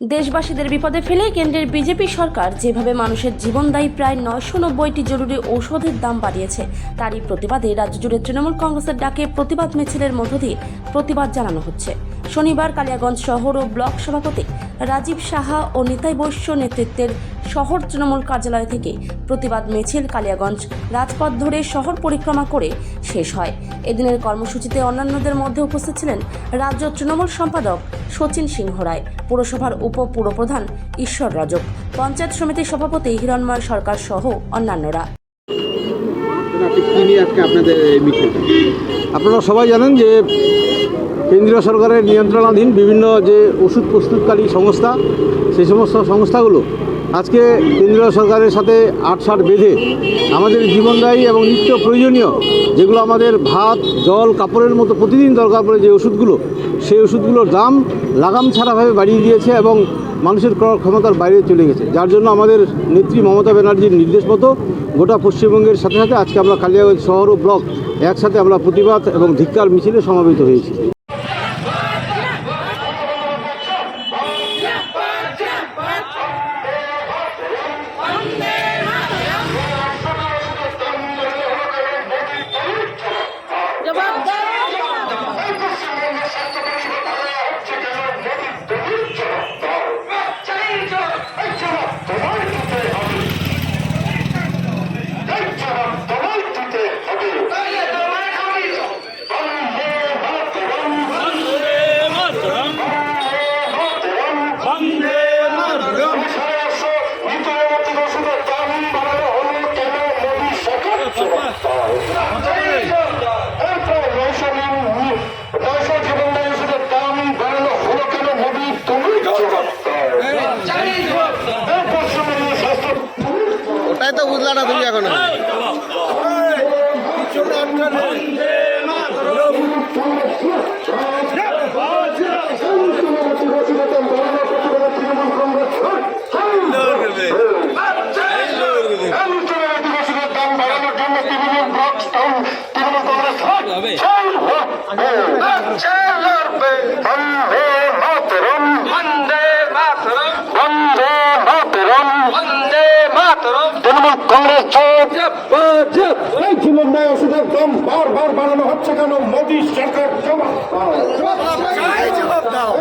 দেশবাসীদের বিপদে ফেলে কেন্দ্রের বিজেপি সরকার যেভাবে মানুষের জীবনদায়ী প্রায় 990টি জরুরি ঔষধের দাম বাড়িয়েছে, তারই প্রতিবাদে রাজ্য জুড়ে তৃণমূল কংগ্রেসের ডাকে প্রতিবাদ মিছিলের মধ্য দিয়ে প্রতিবাদ জানানো হচ্ছে। শনিবার কালিয়াগঞ্জ শহর ও ব্লক সভাপতি রাজীব সাহা ও নিতাই বৈশ্য নেতৃত্বের শহর তৃণমূল কার্যালয় থেকে প্রতিবাদ মিছিল কালিয়াগঞ্জ রাজপথ ধরে শহর পরিক্রমা করে শেষ হয়। এদিনের কর্মসূচিতে অন্যান্যদের মধ্যে উপস্থিত ছিলেন রাজ্য তৃণমূল সম্পাদক শচীন সিংহ রায়, পুরসভার উপপুরপ্রধান ঈশ্বর রজক, পঞ্চায়েত সমিতির সভাপতি হিরণময় সরকার সহ অন্যান্যরা। আপনারা সবাই জানেন যে কেন্দ্রীয় সরকারের নিয়ন্ত্রণাধীন বিভিন্ন যে ওষুধ প্রস্তুতকারী সংস্থা, সেই সমস্ত সংস্থাগুলো আজকে কেন্দ্রীয় সরকারের সাথে আটসাঁট বেঁধে আমাদের জীবনদায়ী এবং নিত্য প্রয়োজনীয় যেগুলো আমাদের ভাত, জল, কাপড়ের মতো প্রতিদিন দরকার পড়ে যে ওষুধগুলো, সেই ওষুধগুলোর দাম লাগাম ছাড়াভাবে বাড়িয়ে দিয়েছে এবং মানুষের ক্রয় ক্ষমতার বাইরে চলে গেছে। যার জন্য আমাদের নেত্রী মমতা ব্যানার্জির নির্দেশ মতো গোটা পশ্চিমবঙ্গের সাথে সাথে আজকে আমরা কালিয়াগঞ্জ শহর ও ব্লক একসাথে আমরা প্রতিবাদ এবং ধিক্কার মিছিলে সমবেত হয়েছি। ওটাই তো বুঝলা না তুমি এখন। জীবনদায়ী ওষুধের দাম বারবার বাড়ানো হচ্ছে কেন? মোদী সরকার জবাব দাও।